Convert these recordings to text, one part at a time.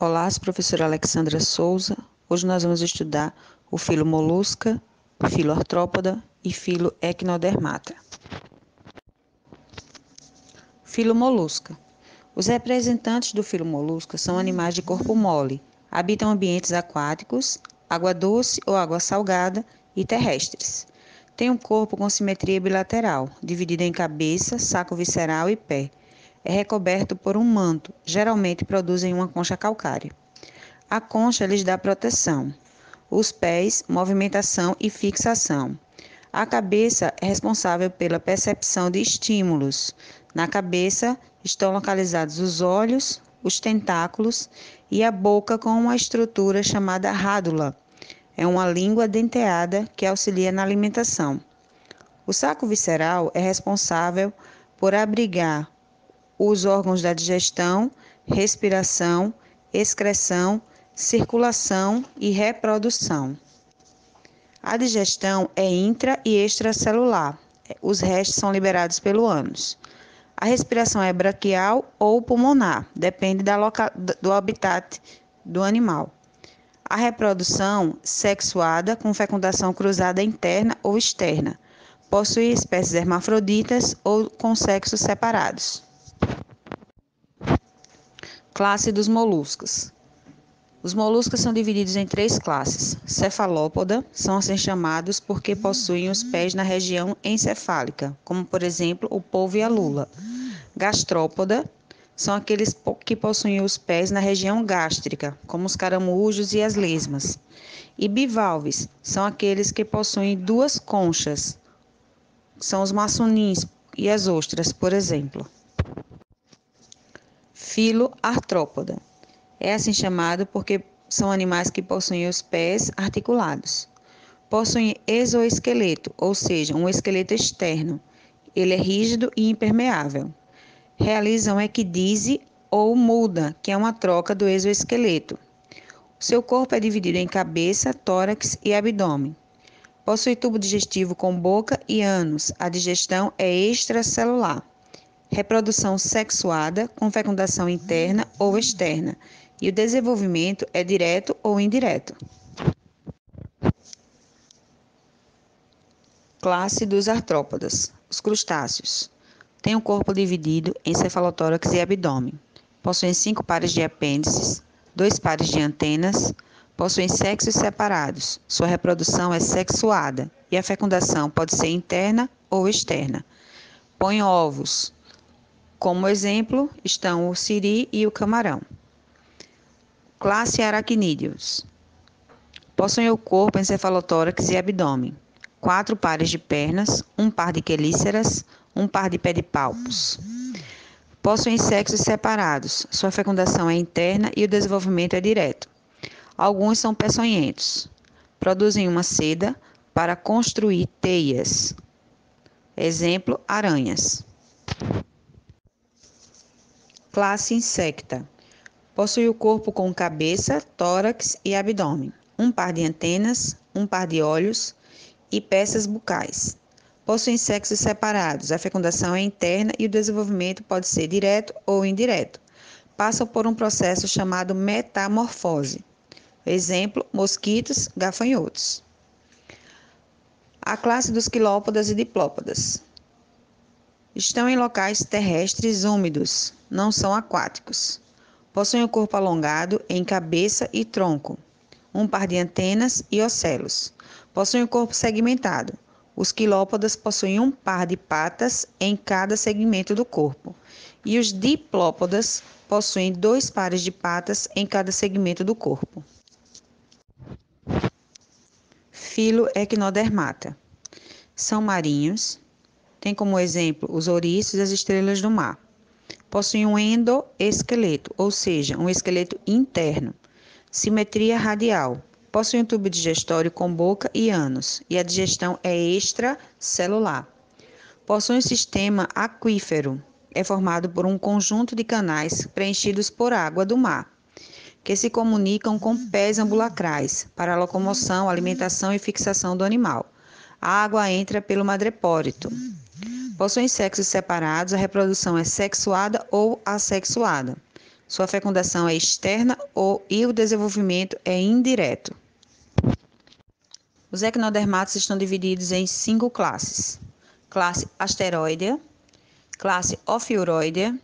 Olá, sou a professora Alexandra Souza. Hoje nós vamos estudar o filo Molusca, o filo Artrópoda e filo Equinodermata. Filo Molusca. Os representantes do filo Molusca são animais de corpo mole, habitam ambientes aquáticos, água doce ou água salgada e terrestres. Tem um corpo com simetria bilateral, dividido em cabeça, saco visceral e pé. É recoberto por um manto, geralmente produzem uma concha calcária. A concha lhes dá proteção. Os pés, movimentação e fixação. A cabeça é responsável pela percepção de estímulos. Na cabeça estão localizados os olhos, os tentáculos e a boca com uma estrutura chamada rádula. É uma língua denteada que auxilia na alimentação. O saco visceral é responsável por abrigar os órgãos da digestão, respiração, excreção, circulação e reprodução. A digestão é intra e extracelular. Os restos são liberados pelo ânus. A respiração é braquial ou pulmonar, depende do habitat do animal. A reprodução sexuada com fecundação cruzada interna ou externa. Possui espécies hermafroditas ou com sexos separados. Classe dos moluscos. Os moluscos são divididos em três classes. Cefalópoda são assim chamados porque possuem os pés na região encefálica, como por exemplo o polvo e a lula. Gastrópoda são aqueles que possuem os pés na região gástrica, como os caramujos e as lesmas. E bivalves são aqueles que possuem duas conchas, são os maçunins e as ostras, por exemplo. Filo Artrópoda. É assim chamado porque são animais que possuem os pés articulados. Possuem exoesqueleto, ou seja, um esqueleto externo. Ele é rígido e impermeável. Realizam equidise ou muda, que é uma troca do exoesqueleto. Seu corpo é dividido em cabeça, tórax e abdômen. Possui tubo digestivo com boca e ânus. A digestão é extracelular. Reprodução sexuada com fecundação interna ou externa. E o desenvolvimento é direto ou indireto. Classe dos artrópodas. Os crustáceos. Têm o corpo dividido em cefalotórax e abdômen. Possuem 5 pares de apêndices, 2 pares de antenas. Possuem sexos separados. Sua reprodução é sexuada e a fecundação pode ser interna ou externa. Põem ovos. Como exemplo, estão o siri e o camarão. Classe aracnídeos. Possuem o corpo em cefalotórax e abdômen. 4 pares de pernas, 1 par de quelíceras, 1 par de pedipalpos. Possuem sexos separados. Sua fecundação é interna e o desenvolvimento é direto. Alguns são peçonhentos. Produzem uma seda para construir teias. Exemplo, aranhas. Classe insecta. Possui o corpo com cabeça, tórax e abdômen. 1 par de antenas, 1 par de olhos e peças bucais. Possuem sexos separados. A fecundação é interna e o desenvolvimento pode ser direto ou indireto. Passam por um processo chamado metamorfose. Exemplo, mosquitos, gafanhotos. A classe dos quilópodas e diplópodas. Estão em locais terrestres úmidos, não são aquáticos. Possuem o corpo alongado em cabeça e tronco, 1 par de antenas e ocelos. Possuem o corpo segmentado. Os quilópodas possuem 1 par de patas em cada segmento do corpo. E os diplópodas possuem 2 pares de patas em cada segmento do corpo. Filo Equinodermata. São marinhos. Tem como exemplo os ouriços e as estrelas do mar. Possuem um endoesqueleto, ou seja, um esqueleto interno. Simetria radial. Possuem um tubo digestório com boca e ânus, e a digestão é extracelular. Possuem um sistema aquífero. É formado por um conjunto de canais preenchidos por água do mar, que se comunicam com pés ambulacrais para a locomoção, alimentação e fixação do animal. A água entra pelo madrepórito. Possuem sexos separados, a reprodução é sexuada ou assexuada. Sua fecundação é externa e o desenvolvimento é indireto. Os equinodermatos estão divididos em 5 classes: classe asteroidea, classe ofiuroidea,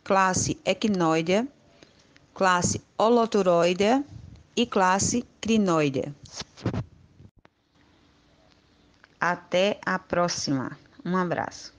classe equinoidea, classe holoturoidea e classe crinoidea. Até a próxima. Um abraço.